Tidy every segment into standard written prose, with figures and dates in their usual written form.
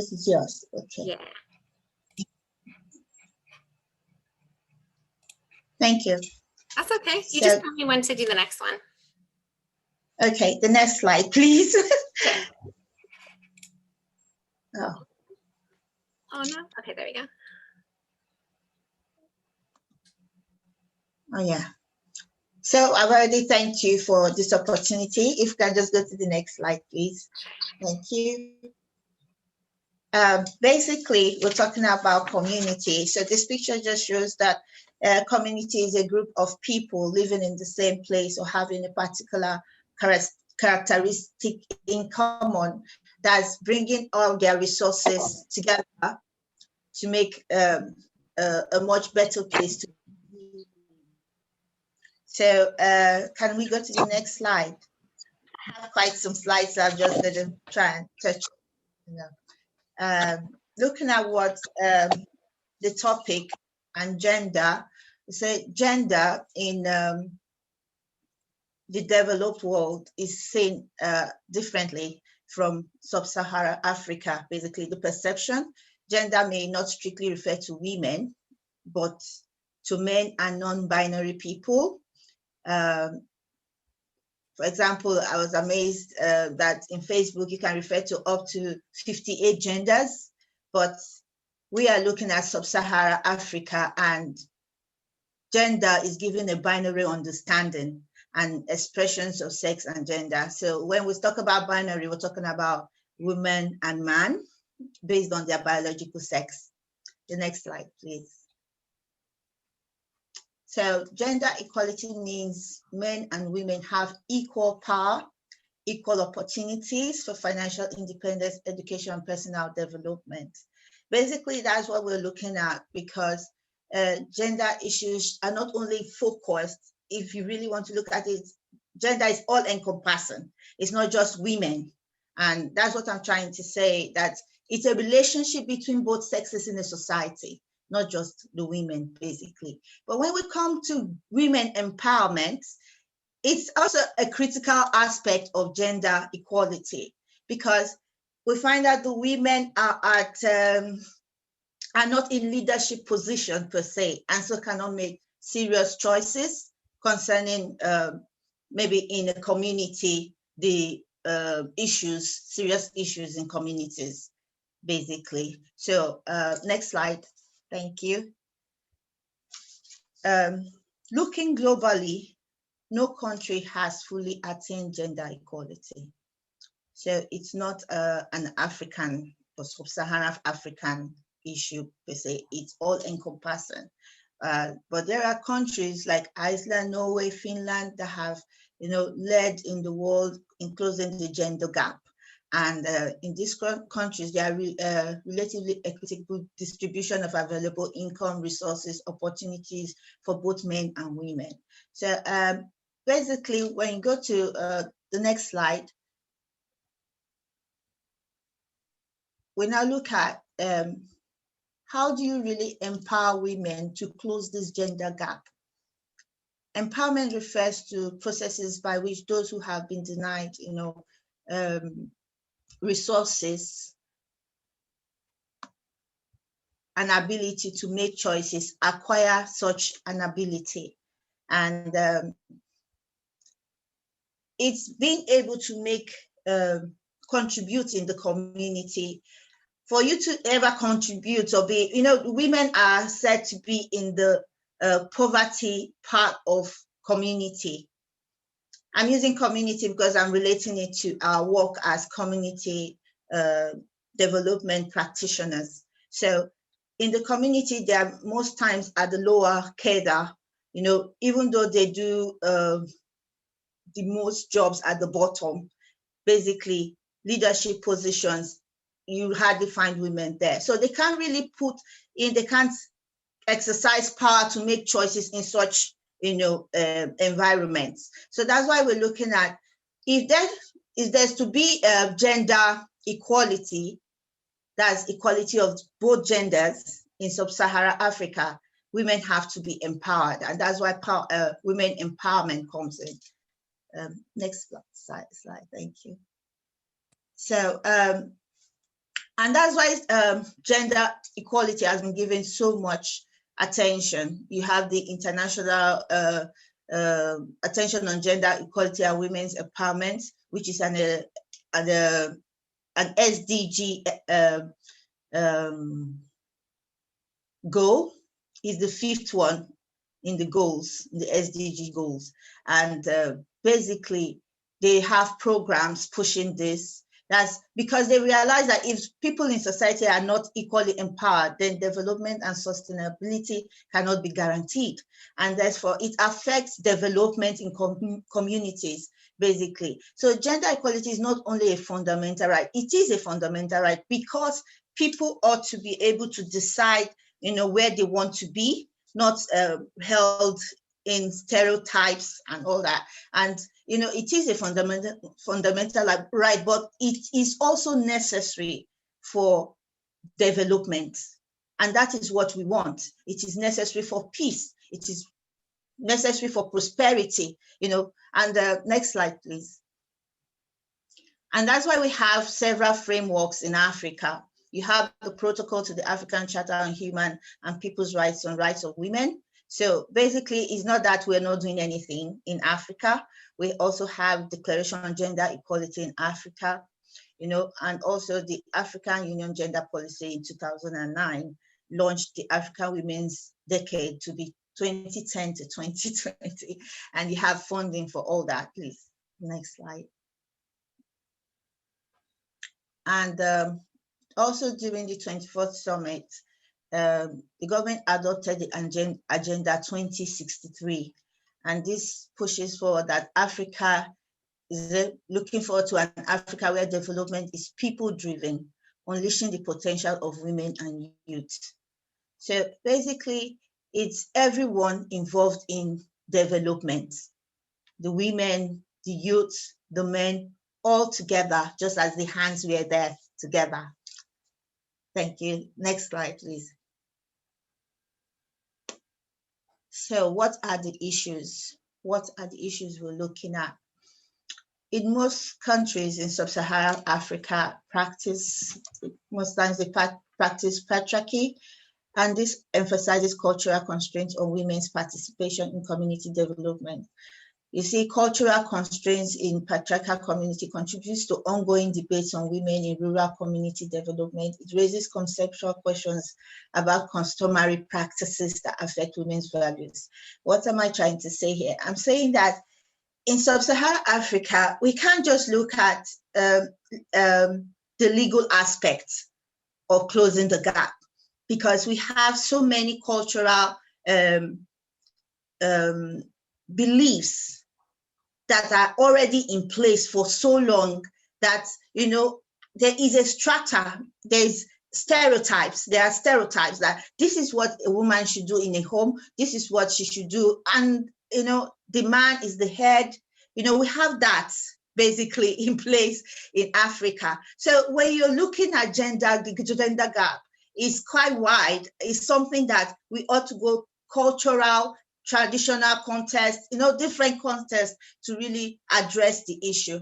this is yours. Okay. Yeah. Thank you. That's okay. You just tell me when to do the next one. Okay, the next slide, please. Okay. Oh. Oh no. Okay, there we go. Oh yeah. So I've already thanked you for this opportunity. If you can just go to the next slide, please. Thank you. Basically, we're talking about community. So this picture just shows that community is a group of people living in the same place or having a particular characteristic in common that's bringing all their resources together to make a much better place to be. So can we go to the next slide? I have quite some slides, so I'm just going to try and touch. Looking at what the topic and gender, so gender in the developed world is seen differently from sub-Saharan Africa. Basically, the perception, gender may not strictly refer to women, but to men and non-binary people. For example, I was amazed that in Facebook, you can refer to up to 58 genders, but we are looking at sub-Saharan Africa, and gender is given a binary understanding and expressions of sex and gender. So when we talk about binary, we're talking about woman and man based on their biological sex. The next slide, please. So gender equality means men and women have equal power, equal opportunities for financial independence, education, and personal development. Basically, that's what we're looking at, because gender issues are not only focused, if you really want to look at it, gender is all encompassing. It's not just women. And that's what I'm trying to say, that it's a relationship between both sexes in a society, not just the women, basically. But when we come to women empowerment, it's also a critical aspect of gender equality, because we find that the women are not in leadership position per se, and so cannot make serious choices concerning maybe in a community, the serious issues in communities, basically. So next slide, thank you. Looking globally, no country has fully attained gender equality. So it's not an African or sub-Saharan African issue per se, it's all encompassing. But there are countries like Iceland, Norway, Finland that have, led in the world in closing the gender gap. And in these countries, there are relatively equitable distribution of available income, resources, opportunities for both men and women. So basically, when you go to the next slide, we now look at how do you really empower women to close this gender gap? Empowerment refers to processes by which those who have been denied, resources and ability to make choices, acquire such an ability. And it's being able to make, contribute in the community. For you to ever contribute or be, women are said to be in the poverty part of community. I'm using community because I'm relating it to our work as community development practitioners. So in the community, they are most times at the lower cadre, even though they do the most jobs at the bottom, basically leadership positions, you hardly find women there. So they can't really they can't exercise power to make choices in such, environments. So that's why we're looking at, if there's to be gender equality, that's equality of both genders in sub-Saharan Africa, women have to be empowered. And that's why women empowerment comes in. Next slide, thank you. So And that's why gender equality has been given so much attention. You have the international attention on gender equality and women's empowerment, which is an SDG goal. Is the fifth one in the goals, in the SDG goals. And basically, they have programs pushing this. That's because they realize that if people in society are not equally empowered, then development and sustainability cannot be guaranteed. And therefore, it affects development in communities, basically. So gender equality is not only a fundamental right, it is a fundamental right because people ought to be able to decide, where they want to be, not held in stereotypes and all that. And it is a fundamental right, but it is also necessary for development. And that is what we want. It is necessary for peace. It is necessary for prosperity, And next slide, please. And that's why we have several frameworks in Africa. You have the Protocol to the African Charter on Human and People's Rights and Rights of Women. So basically, it's not that we're not doing anything in Africa. We also have Declaration on Gender Equality in Africa, and also the African Union Gender Policy in 2009 launched the African Women's Decade to be 2010 to 2020. And you have funding for all that, please. Next slide. And also during the 24th summit, the government adopted the Agenda 2063. And this pushes forward that Africa is looking forward to an Africa where development is people-driven, unleashing the potential of women and youth. So basically, it's everyone involved in development. The women, the youth, the men, all together, just as the hands were there together. Thank you. Next slide, please. So what are the issues? What are the issues we're looking at? In most countries in sub-Saharan Africa, most times they practice patriarchy, and this emphasizes cultural constraints on women's participation in community development. You see, cultural constraints in patriarchal community contributes to ongoing debates on women in rural community development. It raises conceptual questions about customary practices that affect women's values. What am I trying to say here? I'm saying that in sub-Saharan Africa, we can't just look at the legal aspect of closing the gap, because we have so many cultural beliefs that are already in place for so long that, there is a strata, there's stereotypes. There are stereotypes that this is what a woman should do in a home, this is what she should do. And, the man is the head. We have that basically in place in Africa. So when you're looking at the gender gap is quite wide. It's something that we ought to go cultural, traditional context, different contexts to really address the issue.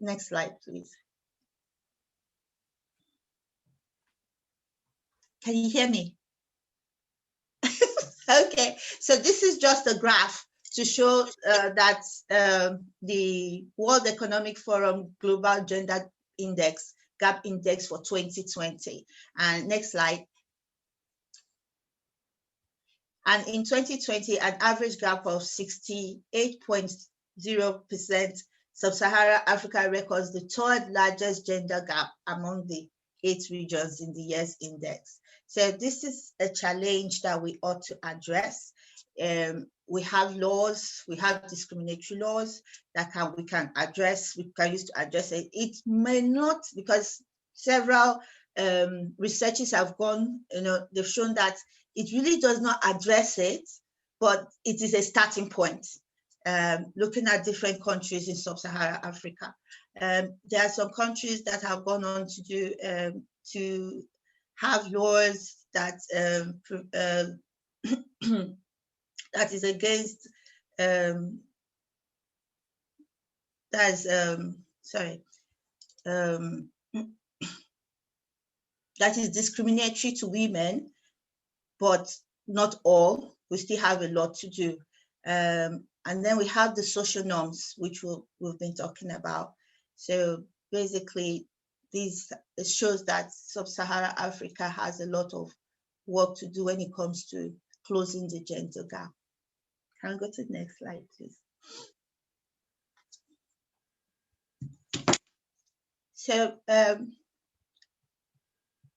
Next slide, please. Can you hear me? Okay, so this is just a graph to show that the World Economic Forum Global Gender Index, Gap Index for 2020. And next slide. And in 2020, an average gap of 68.0%, Sub-Saharan Africa records the third largest gender gap among the 8 regions in the year's index. So this is a challenge that we ought to address. We have laws, we have discriminatory laws that we can use to address it. It may not, because several researchers have gone, they've shown that it really does not address it, but it is a starting point. Looking at different countries in sub-Saharan Africa, there are some countries that have gone on to do to have laws that that is against that is discriminatory to women, but not all. We still have a lot to do. And then we have the social norms, which we've been talking about. So basically, it shows that Sub-Saharan Africa has a lot of work to do when it comes to closing the gender gap. Can we go to the next slide, please? So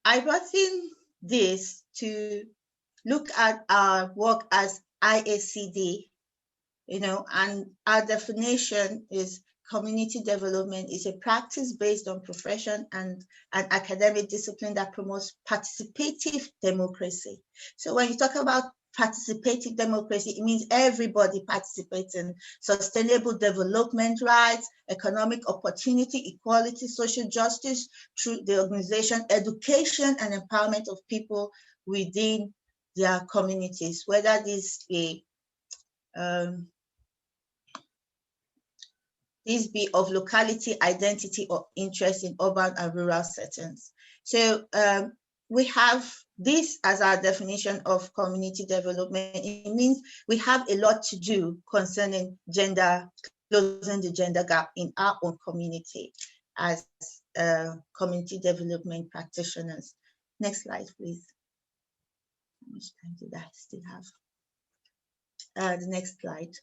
I brought in this to look at our work as IACD, and our definition is community development is a practice based on profession and an academic discipline that promotes participative democracy. So when you talk about participative democracy, it means everybody participates in sustainable development rights, economic opportunity, equality, social justice through the organization, education, and empowerment of people within their communities, whether this be these be of locality, identity, or interest in urban and rural settings. So we have this as our definition of community development. It means we have a lot to do concerning closing the gender gap in our own community as community development practitioners. Next slide, please. How much time did I still have? The next slide.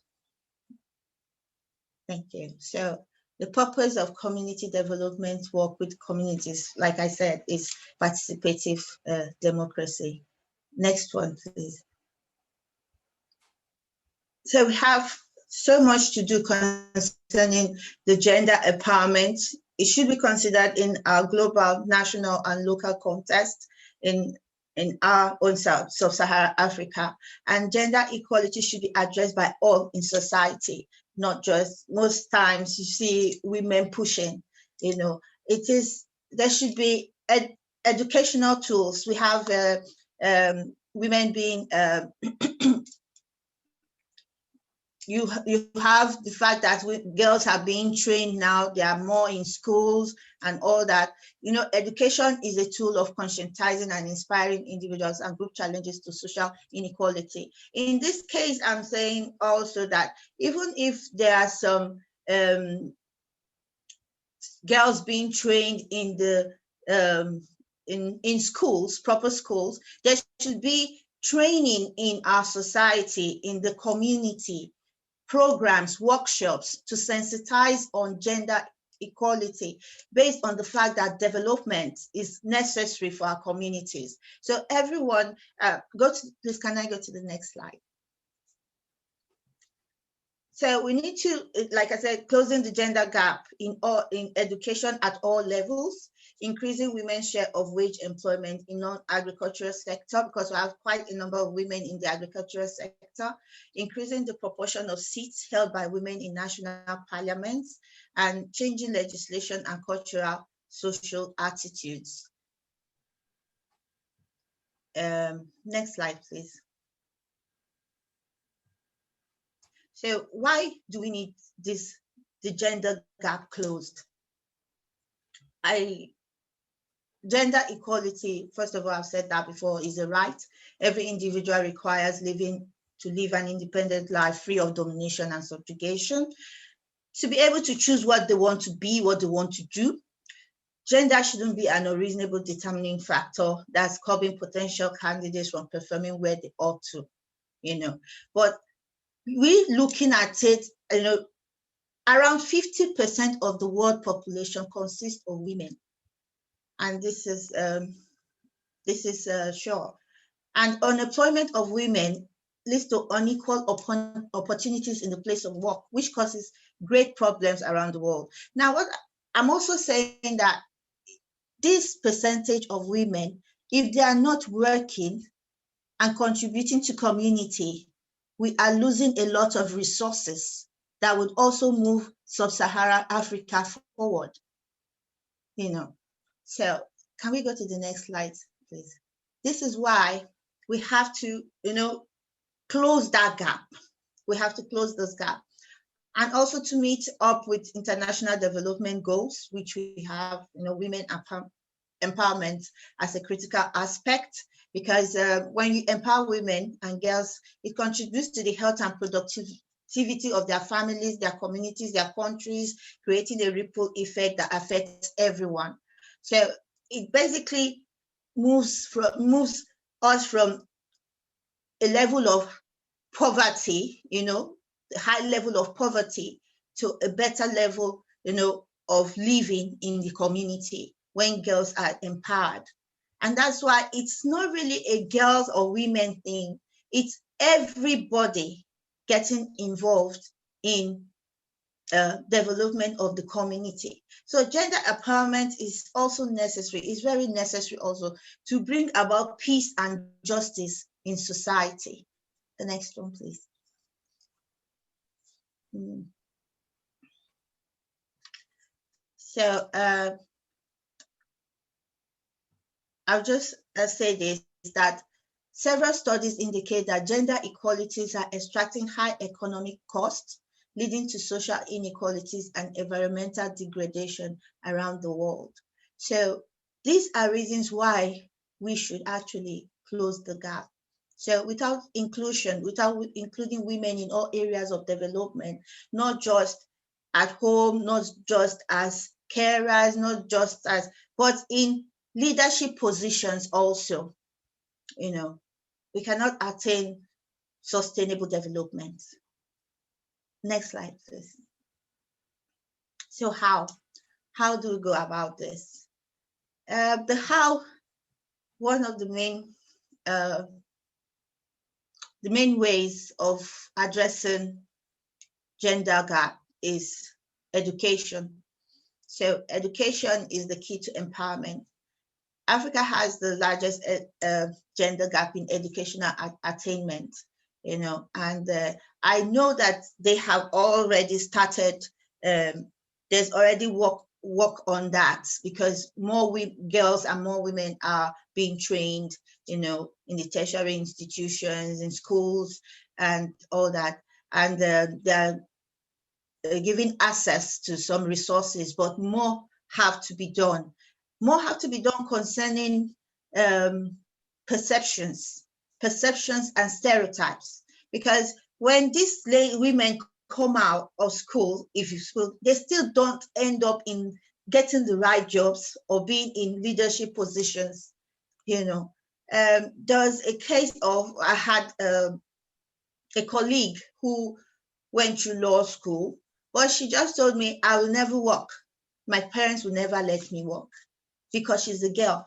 Thank you. So the purpose of community development work with communities, like I said, is participative democracy. Next one, please. So we have so much to do concerning the gender empowerment. It should be considered in our global, national, and local context in our own sub-Saharan Africa. And gender equality should be addressed by all in society, not just most times you see women pushing, there should be educational tools. We have women being, you have the fact that girls are being trained now, they are more in schools and all that. Education is a tool of conscientizing and inspiring individuals and group challenges to social inequality. In this case, I'm saying also that even if there are some girls being trained in the in schools, proper schools, there should be training in our society, in the community, programs, workshops to sensitize on gender equality based on the fact that development is necessary for our communities. So everyone, please, can I go to the next slide? So we need to, like I said, closing the gender gap in education at all levels, increasing women's share of wage employment in non-agricultural sector, because we have quite a number of women in the agricultural sector, increasing the proportion of seats held by women in national parliaments, and changing legislation and cultural social attitudes. Next slide, please. So why do we need the gender gap closed? Gender equality, first of all, I've said that before, is a right. Every individual requires to live an independent life free of domination and subjugation, to be able to choose what they want to be, what they want to do. Gender shouldn't be an unreasonable determining factor that's curbing potential candidates from performing where they ought to, But we're looking at it, around 50% of the world population consists of women. And this is sure. And unemployment of women leads to unequal opportunities in the place of work, which causes great problems around the world. Now, what I'm also saying that this percentage of women, if they are not working and contributing to community, we are losing a lot of resources that would also move Sub-Saharan Africa forward. So can we go to the next slide, please? This is why we have to, close that gap. We have to close this gap. And also to meet up with international development goals, which we have, women empowerment as a critical aspect, because when you empower women and girls, it contributes to the health and productivity of their families, their communities, their countries, creating a ripple effect that affects everyone. So it basically moves us from a level of poverty, the high level of poverty, to a better level, of living in the community when girls are empowered. And that's why it's not really a girls or women thing. It's everybody getting involved in development of the community. So gender empowerment is also necessary. It's very necessary also to bring about peace and justice in society. The next one, please. So I'll just say this, that several studies indicate that gender equalities are extracting high economic costs, leading to social inequalities and environmental degradation around the world. So these are reasons why we should actually close the gap. So without inclusion, without including women in all areas of development, not just at home, not just as carers, not just as, but in leadership positions also, we cannot attain sustainable development. Next slide, please. So how do we go about this? The how, one of the main ways of addressing gender gap is education. So education is the key to empowerment. Africa has the largest gender gap in educational attainment, and I know that they have already started, there's already work on that, because more girls and more women are being trained, in the tertiary institutions, in schools and all that. And they're giving access to some resources, but more have to be done. More have to be done concerning perceptions and stereotypes, because when these women come out of school, they still don't end up in getting the right jobs or being in leadership positions. There's a case of, I had a colleague who went through law school, but she just told me, I will never work. My parents will never let me work, because she's a girl.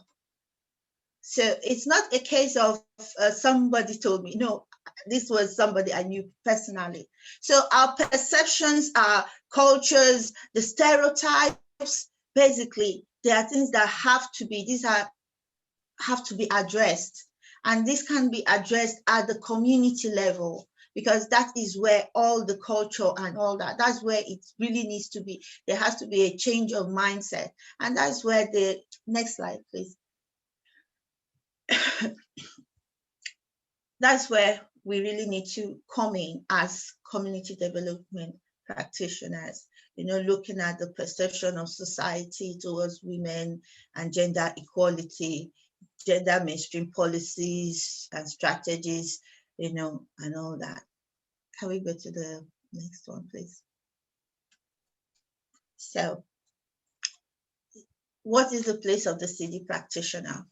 So it's not a case of somebody told me. No, this was somebody I knew personally. So our perceptions, our cultures, the stereotypes, basically, there are things that have to be addressed. And this can be addressed at the community level, because that is where all the culture and all that's where it really needs to be. There has to be a change of mindset. And that's where next slide, please. That's where we really need to come in as community development practitioners, looking at the perception of society towards women and gender equality, gender mainstream policies and strategies, and all that. Can we go to the next one, please? So, what is the place of the CD practitioner?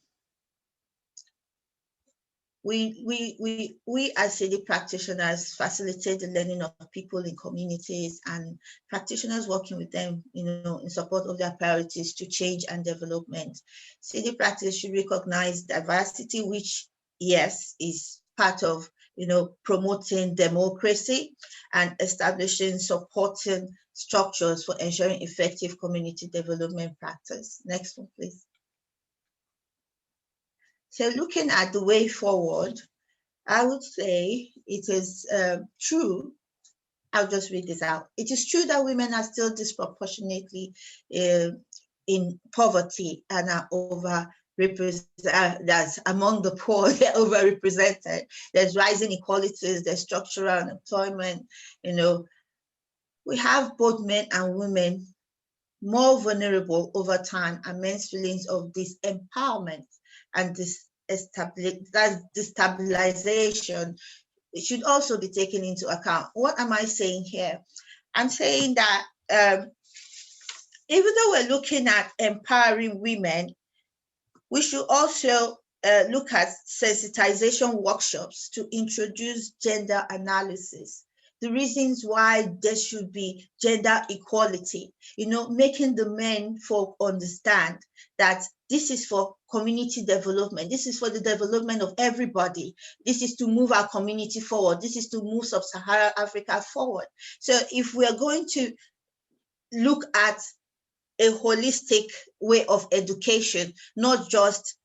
We as CD practitioners facilitate the learning of people in communities, and practitioners working with them, in support of their priorities to change and development. CD practice should recognize diversity, which, yes, is part of, promoting democracy and establishing supporting structures for ensuring effective community development practice. Next one, please. So looking at the way forward, I would say it is true. I'll just read this out. It is true that women are still disproportionately in poverty and are that's among the poor, they're overrepresented. There's rising inequalities, there's structural unemployment. We have both men and women more vulnerable over time, and men's feelings of disempowerment and destabilization, it should also be taken into account. What am I saying here? I'm saying that even though we're looking at empowering women, we should also look at sensitization workshops to introduce gender analysis, the reasons why there should be gender equality, making the men folk understand that this is for community development. This is for the development of everybody. This is to move our community forward. This is to move sub-Saharan Africa forward. So if we are going to look at a holistic way of education, not just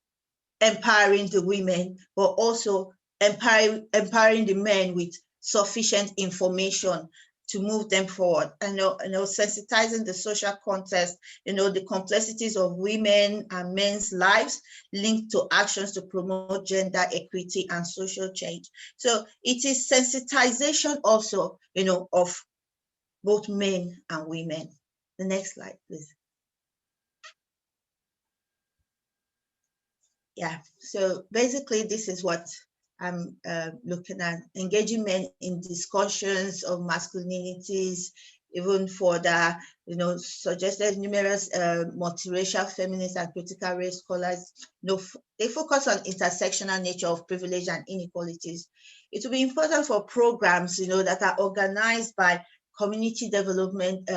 empowering the women, but also empowering the men with sufficient information to move them forward. And sensitizing the social context, the complexities of women and men's lives linked to actions to promote gender equity and social change. So it is sensitization also, of both men and women. The next slide, please. Yeah, so basically this is what I'm looking at: engaging men in discussions of masculinities, even for the, suggested numerous multiracial feminists and critical race scholars. They focus on intersectional nature of privilege and inequalities. It will be important for programs, that are organized by community development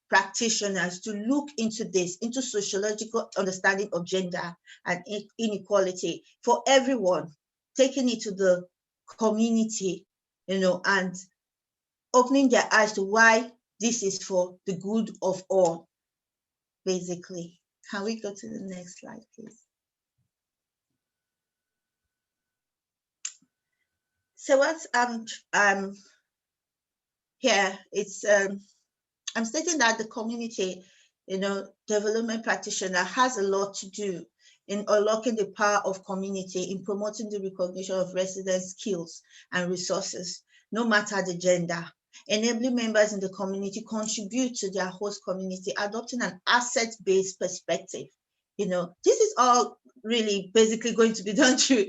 practitioners to look into this, into sociological understanding of gender and inequality for everyone, taking it to the community, and opening their eyes to why this is for the good of all, basically. Can we go to the next slide, please? So what here, it's I'm stating that the community, development practitioner has a lot to do in unlocking the power of community, in promoting the recognition of resident skills and resources, no matter the gender, enabling members in the community contribute to their host community, adopting an asset-based perspective. This is all really basically going to be done through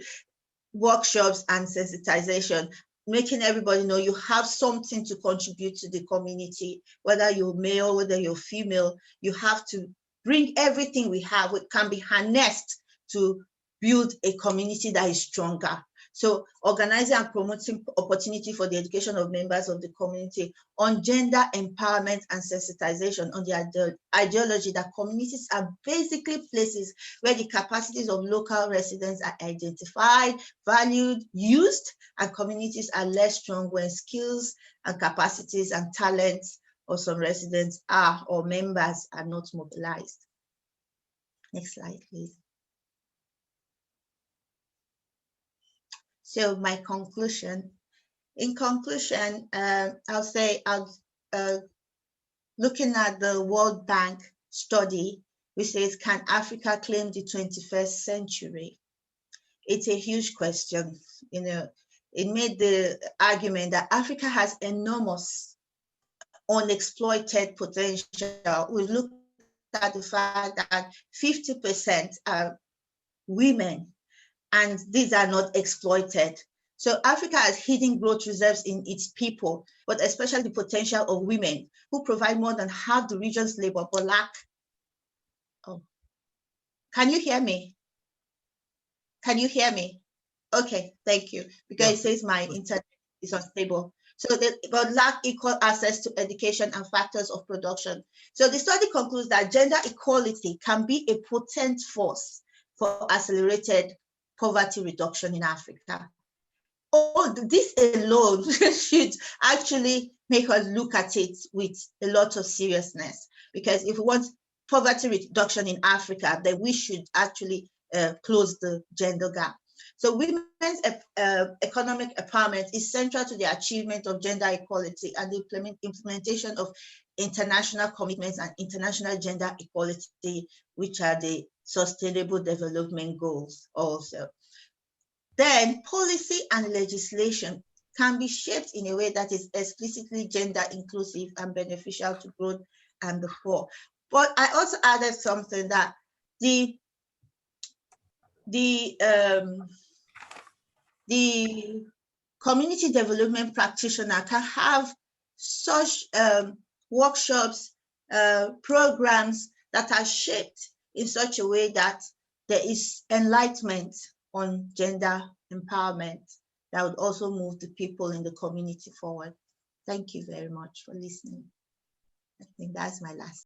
workshops and sensitization, making everybody know you have something to contribute to the community, whether you're male, whether you're female. You have to bring everything we have, it can be harnessed to build a community that is stronger. So organizing and promoting opportunity for the education of members of the community on gender empowerment and sensitization, on the ideology that communities are basically places where the capacities of local residents are identified, valued, used, and communities are less strong when skills and capacities and talents of some residents are, or members are, not mobilized. Next slide, please. So my conclusion. In conclusion, I'll say, looking at the World Bank study, which says, can Africa claim the 21st century? It's a huge question. It made the argument that Africa has enormous unexploited potential. We looked at the fact that 50% are women, and these are not exploited. So Africa has hidden growth reserves in its people, but especially the potential of women, who provide more than half the region's labor, but lack. Oh, can you hear me? Can you hear me? Okay, thank you. Because it says my internet is unstable. So but lack equal access to education and factors of production. So the study concludes that gender equality can be a potent force for accelerated poverty reduction in Africa. Oh, this alone should actually make us look at it with a lot of seriousness, because if we want poverty reduction in Africa, then we should actually close the gender gap. So women's economic empowerment is central to the achievement of gender equality and the implementation of international commitments and international gender equality, which are the Sustainable Development Goals also. Then policy and legislation can be shaped in a way that is explicitly gender inclusive and beneficial to growth and before. But I also added something that the community development practitioner can have such workshops, programs that are shaped in such a way that there is enlightenment on gender empowerment that would also move the people in the community forward. Thank you very much for listening. I think that's my last.